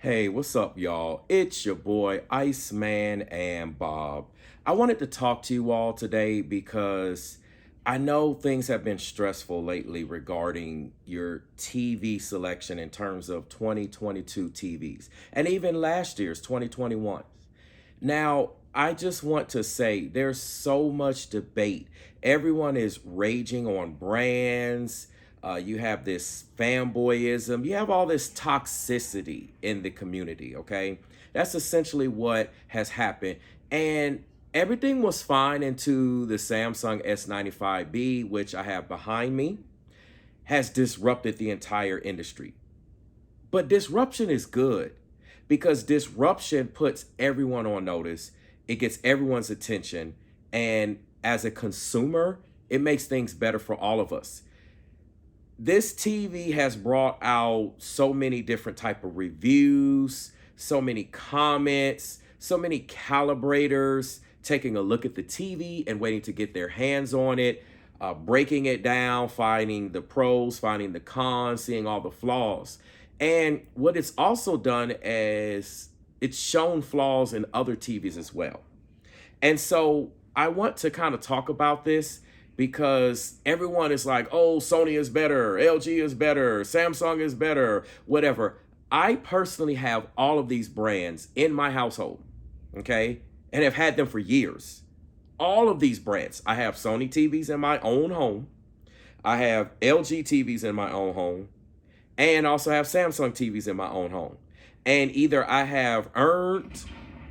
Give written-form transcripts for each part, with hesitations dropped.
Hey, what's up, y'all? It's your boy, Iceman and Bob. I wanted to talk to you all today because I know things have been stressful lately regarding your TV selection in terms of 2022 TVs and even last year's 2021. Now, I just want to say there's so much debate. Everyone is raging on brands. You have this fanboyism. You have all this toxicity in the community, okay? That's essentially what has happened. And everything was fine into the Samsung S95B, which I have behind me, has disrupted the entire industry. But disruption is good because disruption puts everyone on notice. It gets everyone's attention. And as a consumer, it makes things better for all of us. This TV has brought out so many different type of reviews, so many comments, so many calibrators taking a look at the TV and waiting to get their hands on it, breaking it down, finding the pros, finding the cons, seeing all the flaws. And what it's also done is it's shown flaws in other TVs as well. And so I want to kind of talk about this because everyone is like, oh, Sony is better, LG is better, Samsung is better, whatever. I personally have all of these brands in my household, okay, and have had them for years. All of these brands. I have Sony TVs in my own home. I have LG TVs in my own home, and also have Samsung TVs in my own home. And either I have earned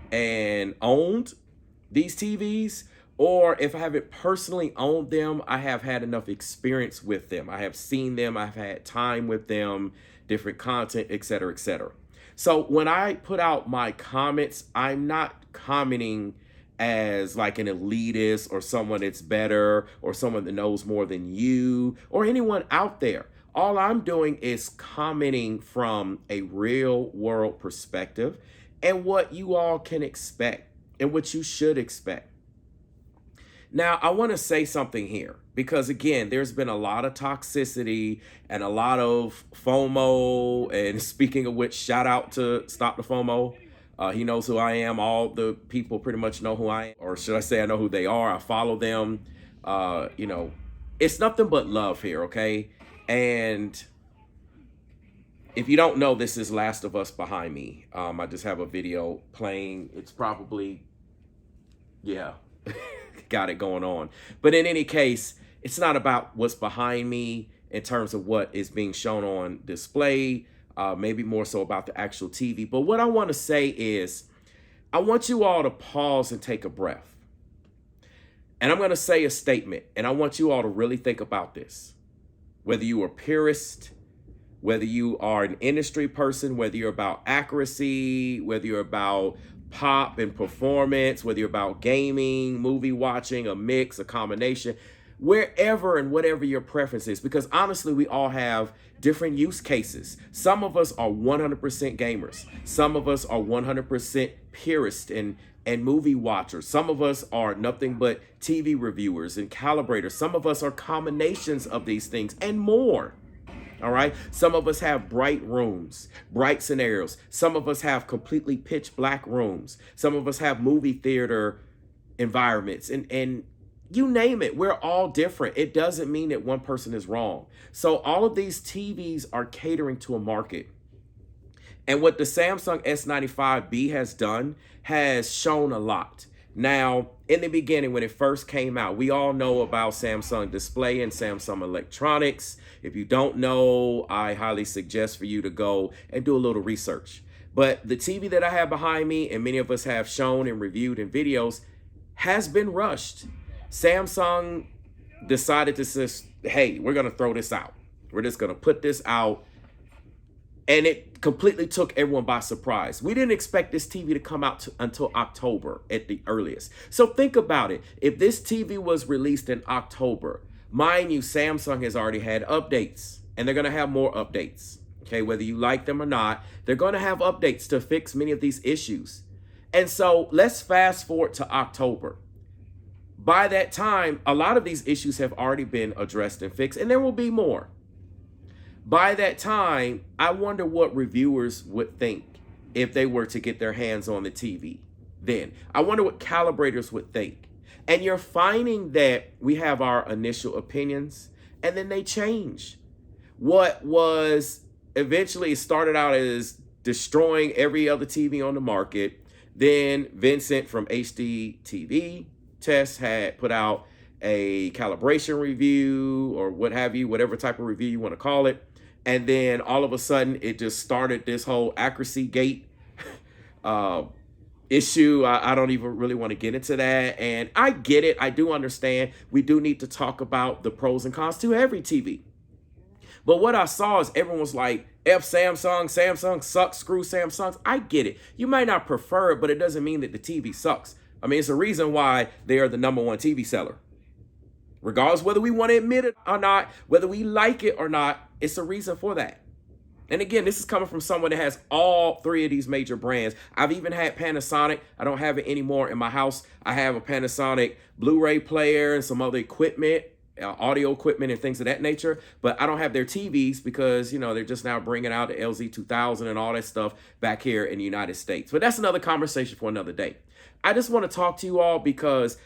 and owned these TVs, or if I haven't personally owned them, I have had enough experience with them. I have seen them, I've had time with them, different content, etc., etc. So when I put out my comments, I'm not commenting as like an elitist or someone that's better or someone that knows more than you or anyone out there. All I'm doing is commenting from a real world perspective and what you all can expect and what you should expect. Now, I want to say something here because, again, there's been a lot of toxicity and a lot of FOMO. And speaking of which, shout out to Stop the FOMO. He knows who I am. All the people pretty much know who I am. Or should I say I know who they are. I follow them. It's nothing but love here, okay? And if you don't know, this is Last of Us behind me. I just have a video playing. It's probably, yeah. Got it going on. But in any case, it's not about what's behind me in terms of what is being shown on display, maybe more so about the actual TV. But what I want to say is, I want you all to pause and take a breath. And I'm going to say a statement, and I want you all to really think about this. Whether you are a purist, whether you are an industry person, whether you're about accuracy, whether you're about pop and performance, whether you're about gaming, movie watching, a mix, a combination, wherever and whatever your preference is, because honestly, we all have different use cases. Some of us are 100% gamers. Some of us are 100% purists and movie watchers. Some of us are nothing but TV reviewers and calibrators. Some of us are combinations of these things and more. All right. Some of us have bright rooms, bright scenarios. Some of us have completely pitch black rooms. Some of us have movie theater environments and you name it. We're all different. It doesn't mean that one person is wrong. So all of these TVs are catering to a market. And what the Samsung S95B has done has shown a lot. Now, in the beginning, when it first came out, we all know about Samsung Display and Samsung Electronics. If you don't know, I highly suggest for you to go and do a little research. But the TV that I have behind me, and many of us have shown and reviewed in videos, has been rushed. Samsung decided to say, hey, we're going to throw this out. We're just going to put this out. And it completely took everyone by surprise. We didn't expect this TV to come out until October at the earliest. So think about it. If this TV was released in October, mind you, Samsung has already had updates. And they're going to have more updates. Okay, whether you like them or not, they're going to have updates to fix many of these issues. And so let's fast forward to October. By that time, a lot of these issues have already been addressed and fixed, and there will be more. By that time, I wonder what reviewers would think if they were to get their hands on the TV. Then I wonder what calibrators would think. And you're finding that we have our initial opinions and then they change. What was eventually started out as destroying every other TV on the market. Then Vincent from HD TV Test had put out a calibration review or what have you, whatever type of review you want to call it. And then all of a sudden it just started this whole accuracy gate issue. I don't even really want to get into that. And I get it. I do understand. We do need to talk about the pros and cons to every TV. But what I saw is everyone was like, F Samsung, Samsung sucks, screw Samsungs. I get it. You might not prefer it, but it doesn't mean that the TV sucks. I mean, it's a reason why they are the #1 TV seller. Regardless whether we want to admit it or not, whether we like it or not, it's a reason for that. And again, this is coming from someone that has all three of these major brands. I've even had Panasonic. I don't have it anymore in my house. I have a Panasonic Blu-ray player and some other equipment, audio equipment and things of that nature. But I don't have their TVs because, you know, they're just now bringing out the LZ2000 and all that stuff back here in the United States. But that's another conversation for another day. I just want to talk to you all because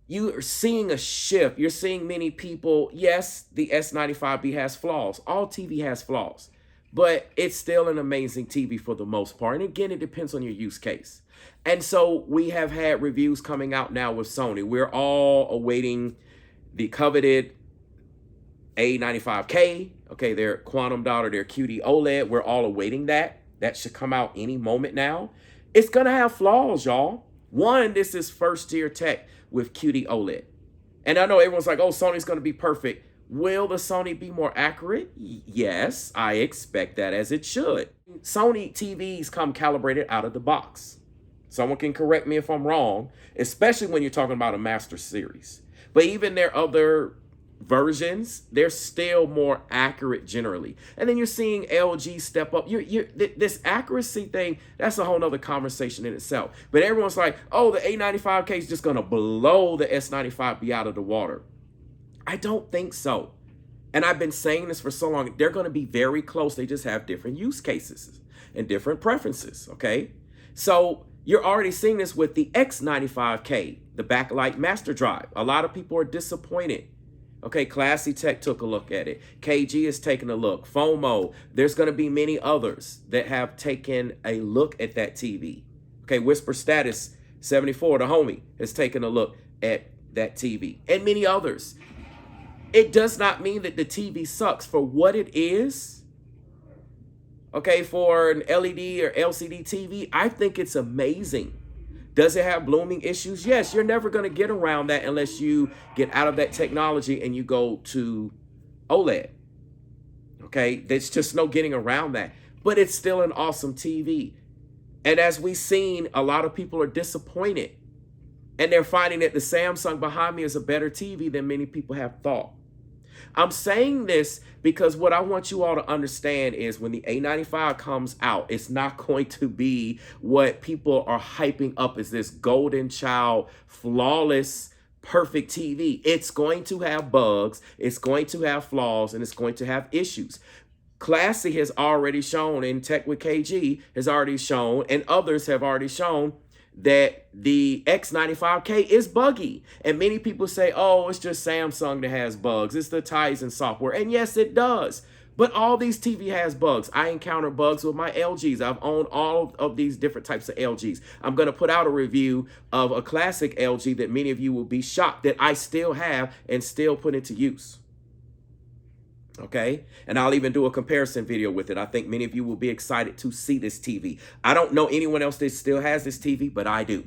you are seeing a shift. You're seeing many people, yes, the S95B has flaws. All TV has flaws. But it's still an amazing TV for the most part. And again, it depends on your use case. And so we have had reviews coming out now with Sony. We're all awaiting the coveted A95K, okay, their quantum dot or their QD-OLED. We're all awaiting that. That should come out any moment now. It's going to have flaws, y'all. One, this is first tier tech with QD-OLED. And I know everyone's like, oh, Sony's going to be perfect. Will the Sony be more accurate? Yes, I expect that, as it should. Sony TVs come calibrated out of the box. Someone can correct me if I'm wrong, especially when you're talking about a Master Series. But even their other versions, they're still more accurate generally. And then you're seeing LG step up. This accuracy thing, that's a whole nother conversation in itself. But everyone's like, oh, the A95K is just going to blow the S95B out of the water. I don't think so. And I've been saying this for so long. They're going to be very close. They just have different use cases and different preferences, okay? So you're already seeing this with the X95K, the backlight master drive. A lot of people are disappointed. Okay, Classy Tech took a look at it. KG is taking a look. FOMO. There's going to be many others that have taken a look at that TV. Okay, Whisper Status 74, the homie, has taken a look at that TV. And many others. It does not mean that the TV sucks. For what it is, okay, for an LED or LCD TV, I think it's amazing. Does it have blooming issues? Yes, you're never going to get around that unless you get out of that technology and you go to OLED. Okay, there's just no getting around that. But it's still an awesome TV. And as we've seen, a lot of people are disappointed. And they're finding that the Samsung behind me is a better TV than many people have thought. I'm saying this because what I want you all to understand is when the A95 comes out, it's not going to be what people are hyping up as this golden child, flawless, perfect TV. It's going to have bugs, it's going to have flaws, and it's going to have issues. Classy has already shown, and Tech with KG has already shown, and others have already shown that the X95K is buggy. And many people say, oh, it's just Samsung that has bugs. It's the Tizen software. And yes, it does. But all these TV has bugs. I encounter bugs with my LGs. I've owned all of these different types of LGs. I'm going to put out a review of a classic LG that many of you will be shocked that I still have and still put into use. Okay, and I'll even do a comparison video with it. I think many of you will be excited to see this TV. I don't know anyone else that still has this TV, but I do.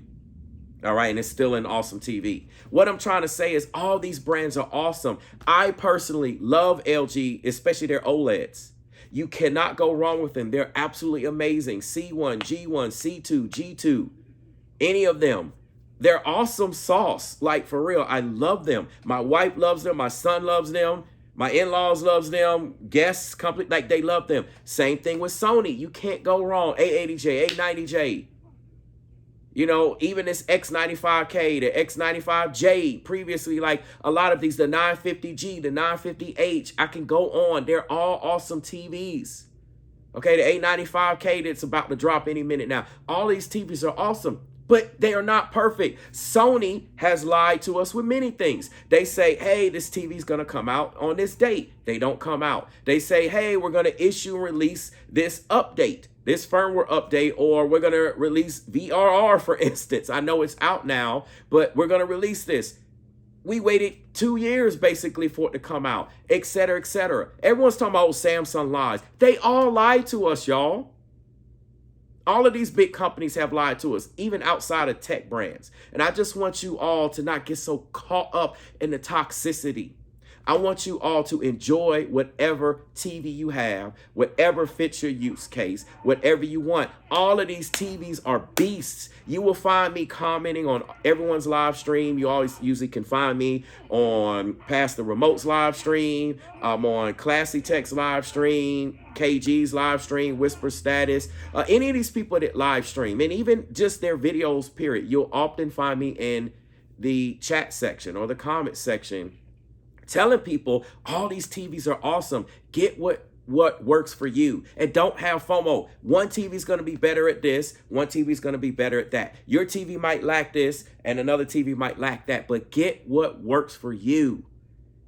All right, and it's still an awesome TV. What I'm trying to say is all these brands are awesome. I personally love LG, especially their OLEDs. You cannot go wrong with them. They're absolutely amazing. C1, G1, C2, G2, any of them. They're awesome sauce. Like, for real, I love them. My wife loves them. My son loves them. My in-laws loves them. Guests, company, like they love them. Same thing with Sony. You can't go wrong. A80J, A90J. You know, even this X95K, the X95J, previously, like a lot of these, the 950G, the 950H, I can go on. They're all awesome TVs. Okay, the A95K that's about to drop any minute now. All these TVs are awesome, but they are not perfect. Sony has lied to us with many things. They say, hey, this TV is going to come out on this date. They don't come out. They say, hey, we're going to issue and release this update, this firmware update, or we're going to release VRR, for instance. I know it's out now, but we're going to release this. We waited 2 years basically for it to come out, et cetera, et cetera. Everyone's talking about Samsung lies. They all lied to us, y'all. All of these big companies have lied to us, even outside of tech brands. And I just want you all to not get so caught up in the toxicity. I want you all to enjoy whatever TV you have, whatever fits your use case, whatever you want. All of these TVs are beasts. You will find me commenting on everyone's live stream. You always usually can find me on Past the Remote's live stream. I'm on Classy Tech's live stream, KG's live stream, Whisper Status, any of these people that live stream, and even just their videos, period. You'll often find me in the chat section or the comment section telling people all these TVs are awesome. Get what works for you, and don't have FOMO. One TV is going to be better at this, one TV is going to be better at that. Your TV might lack this and another TV might lack that, but get what works for you.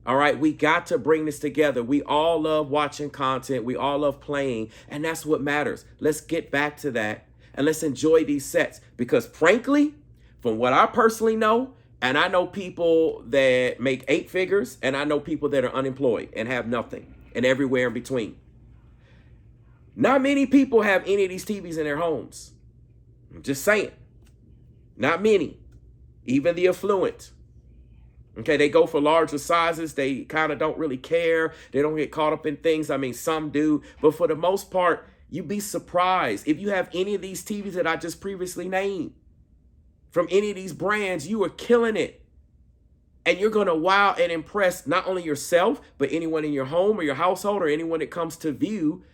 All right, we got to bring this together. We all love watching content, we all love playing, and that's what matters. Let's get back to that and let's enjoy these sets, because frankly, from what I personally know, and I know people that make 8 figures, and I know people that are unemployed and have nothing, and everywhere in between. Not many people have any of these TVs in their homes. I'm just saying. Not many. Even the affluent. Okay, they go for larger sizes. They kind of don't really care. They don't get caught up in things. I mean, some do. But for the most part, you'd be surprised if you have any of these TVs that I just previously named. From any of these brands, you are killing it. And you're going to wow and impress not only yourself, but anyone in your home or your household or anyone that comes to view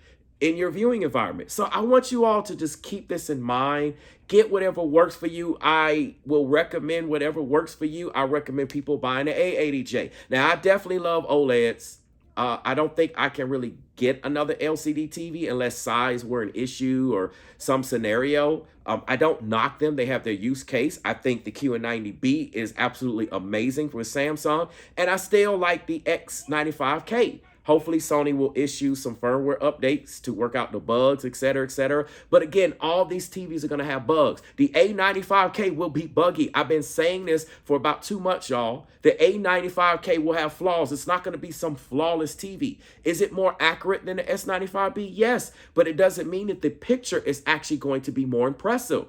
in your viewing environment. So I want you all to just keep this in mind. Get whatever works for you. I will recommend whatever works for you. I recommend people buying the A80J. Now, I definitely love OLEDs. I don't think I can really get another LCD TV unless size were an issue or some scenario. I don't knock them. They have their use case. I think the Q90B is absolutely amazing for Samsung. And I still like the X95K. Hopefully, Sony will issue some firmware updates to work out the bugs, et cetera, et cetera. But again, all these TVs are going to have bugs. The A95K will be buggy. I've been saying this for about 2 months, y'all. The A95K will have flaws. It's not going to be some flawless TV. Is it more accurate than the S95B? Yes, but it doesn't mean that the picture is actually going to be more impressive.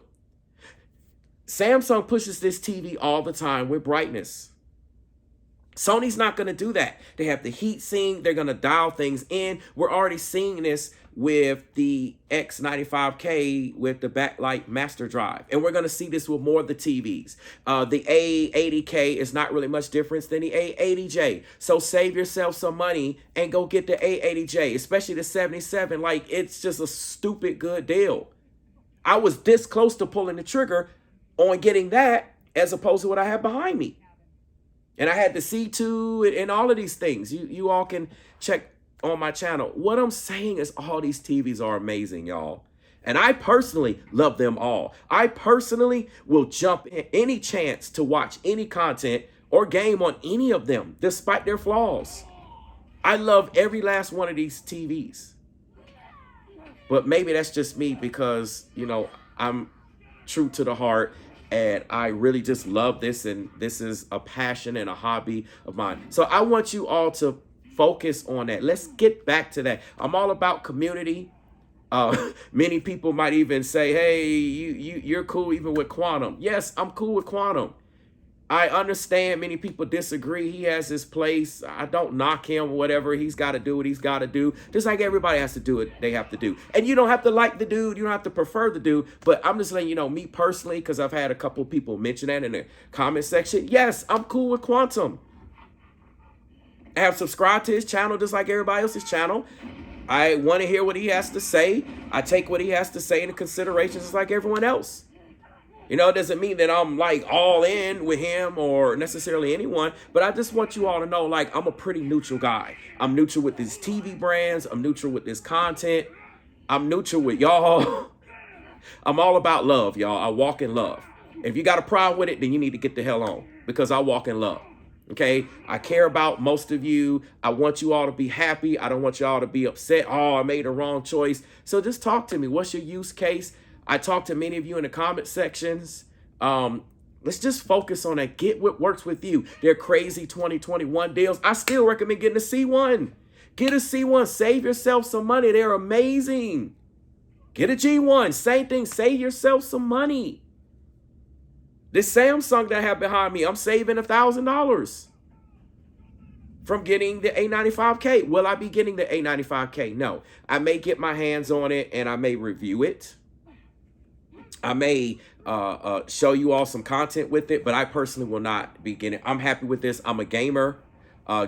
Samsung pushes this TV all the time with brightness. Sony's not going to do that. They have the heat sink. They're going to dial things in. We're already seeing this with the X95K with the backlight master drive. And we're going to see this with more of the TVs. The A80K is not really much difference than the A80J. So save yourself some money and go get the A80J, especially the 77. Like, it's just a stupid good deal. I was this close to pulling the trigger on getting that as opposed to what I have behind me. And I had the C2 and all of these things. You all can check on my channel. What I'm saying is all these TVs are amazing, y'all. And I personally love them all. I personally will jump in any chance to watch any content or game on any of them, despite their flaws. I love every last one of these TVs. But maybe that's just me because, you know, I'm true to the heart. And I really just love this, and this is a passion and a hobby of mine. So I want you all to focus on that. Let's get back to that. I'm all about community. Many people might even say, hey, you're cool even with Quantum. Yes, I'm cool with Quantum. I understand many people disagree. He has his place. I don't knock him, whatever. He's got to do what he's got to do. Just like everybody has to do what they have to do. And you don't have to like the dude. You don't have to prefer the dude. But I'm just letting you know, me personally, because I've had a couple of people mention that in the comment section. Yes, I'm cool with Quantum. I have subscribed to his channel just like everybody else's channel. I want to hear what he has to say. I take what he has to say into consideration just like everyone else. You know, it doesn't mean that I'm like all in with him or necessarily anyone, but I just want you all to know, like, I'm a pretty neutral guy. I'm neutral with these TV brands. I'm neutral with this content. I'm neutral with y'all. I'm all about love, y'all. I walk in love. If you got a problem with it, then you need to get the hell on, because I walk in love. Okay, I care about most of you. I want you all to be happy. I don't want y'all to be upset. Oh, I made a wrong choice. So just talk to me. What's your use case? I talk to many of you in the comment sections. Let's just focus on that. Get what works with you. They're crazy 2021 deals. I still recommend getting a C1. Get a C1. Save yourself some money. They're amazing. Get a G1. Same thing. Save yourself some money. This Samsung that I have behind me, I'm saving $1,000 from getting the A95K. Will I be getting the A95K? No. I may get my hands on it and I may review it. I may show you all some content with it, but I personally will not be getting it. I'm happy with this. I'm a gamer.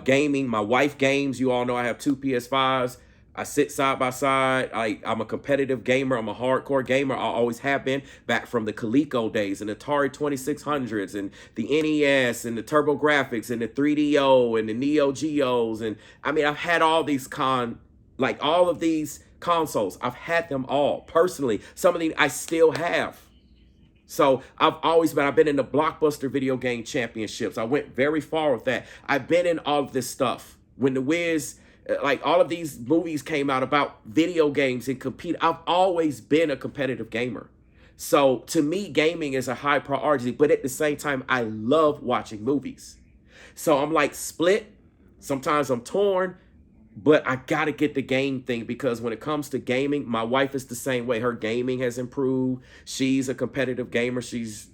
Gaming. My wife games. You all know I have 2 PS5s. I sit side by side. I'm a competitive gamer. I'm a hardcore gamer. I always have been, back from the Coleco days and Atari 2600s and the NES and the TurboGrafx and the 3DO and the Neo Geos. And I mean, I've had all these all of these consoles. I've had them all personally. Some of these I still have. So I've been in the Blockbuster Video Game Championships. I went very far with that. I've been in all of this stuff. When the Wiz, like all of these movies came out about video games and compete, I've always been a competitive gamer. So to me, gaming is a high priority, but at the same time, I love watching movies. So I'm like split. Sometimes I'm torn, but I got to get the game thing, because when it comes to gaming, my wife is the same way. Her gaming has improved. She's a competitive gamer. She's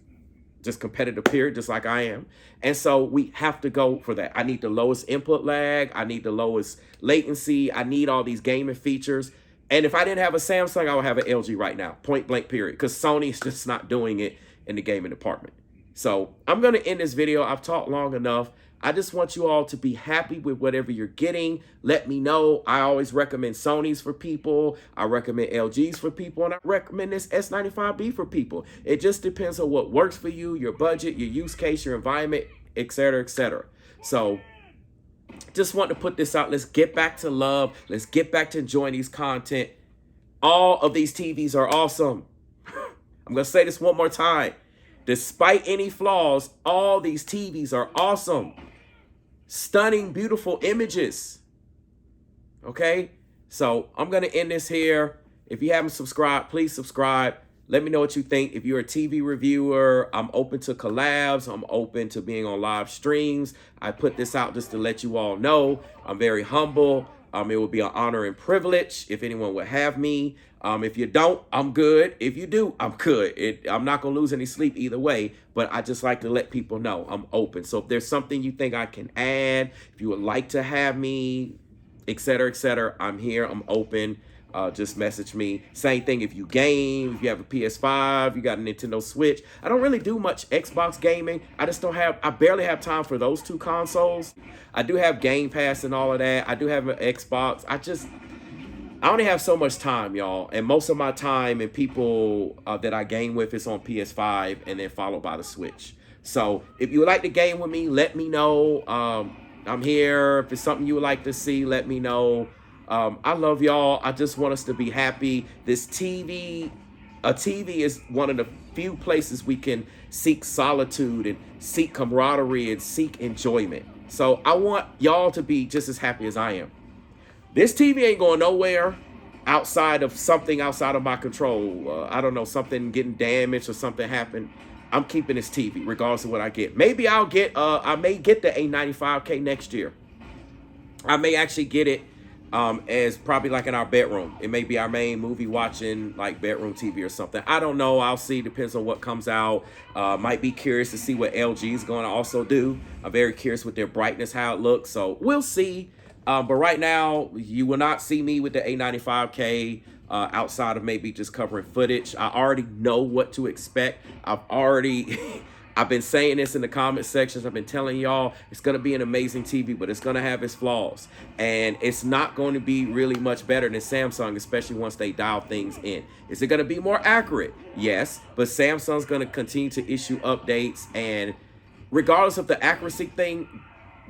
just competitive, period, just like I am. And so we have to go for that. I need the lowest input lag. I need the lowest latency. I need all these gaming features. And if I didn't have a Samsung, I would have an LG right now, point blank, period, because Sony is just not doing it in the gaming department. So I'm going to end this video. I've talked long enough. I just want you all to be happy with whatever you're getting. Let me know. I always recommend Sonys for people. I recommend LGs for people. And I recommend this S95B for people. It just depends on what works for you, your budget, your use case, your environment, etc., etc. So just want to put this out. Let's get back to love. Let's get back to enjoying these content. All of these TVs are awesome. I'm going to say this one more time. Despite any flaws, all these TVs are awesome. Stunning, beautiful images. Okay? So I'm going to end this here. If you haven't subscribed, please subscribe. Let me know what you think. If you're a TV reviewer, I'm open to collabs. I'm open to being on live streams. I put this out just to let you all know. I'm very humble. It will be an honor and privilege if anyone would have me. If you don't, I'm good. If you do, I'm good. I'm not going to lose any sleep either way, but I just like to let people know I'm open. So if there's something you think I can add, if you would like to have me, etc., I'm here. I'm open. Just message me. Same thing if you game, if you have a PS5, you got a Nintendo Switch. I don't really do much Xbox gaming. I barely have time for those 2 consoles. I do have Game Pass and all of that. I do have an Xbox. I only have so much time, y'all. And most of my time and people that I game with is on PS5 and then followed by the Switch. So if you would like to game with me, let me know. I'm here. If it's something you would like to see, let me know. I love y'all. I just want us to be happy. A TV is one of the few places we can seek solitude and seek camaraderie and seek enjoyment. So I want y'all to be just as happy as I am. This TV ain't going nowhere outside of something outside of my control. I don't know, something getting damaged or something happened. I'm keeping this TV regardless of what I get. Maybe I may get the A95K next year. I may actually get it as probably like in our bedroom. It may be our main movie watching, like bedroom TV or something. I don't know. I'll see. Depends on what comes out. Might be curious to see what LG is going to also do. I'm very curious with their brightness, how it looks. So we'll see. But right now, you will not see me with the A95K outside of maybe just covering footage. I already know what to expect. I've been saying this in the comment sections. I've been telling y'all it's going to be an amazing TV, but it's going to have its flaws. And it's not going to be really much better than Samsung, especially once they dial things in. Is it going to be more accurate? Yes, but Samsung's going to continue to issue updates. And regardless of the accuracy thing,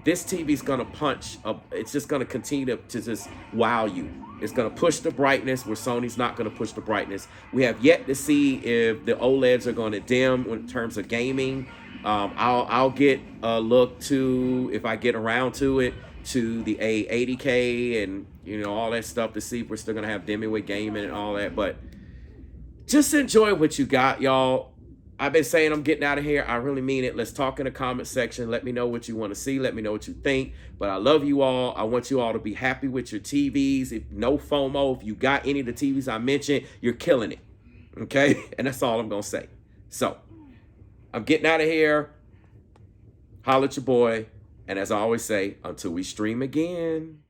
this TV's gonna punch up. It's just gonna continue to just wow you. It's gonna push the brightness where Sony's not gonna push the brightness. We have yet to see if the OLEDs are gonna dim in terms of gaming. I'll get a look to, if I get around to it, to the A80K and all that stuff to see if we're still gonna have dimming with gaming and all that. But just enjoy what you got, y'all. I've been saying I'm getting out of here. I really mean it. Let's talk in the comment section. Let me know what you want to see. Let me know what you think. But I love you all. I want you all to be happy with your TVs. If no FOMO, if you got any of the TVs I mentioned, you're killing it. Okay? And that's all I'm going to say. So, I'm getting out of here. Holla at your boy. And as I always say, until we stream again.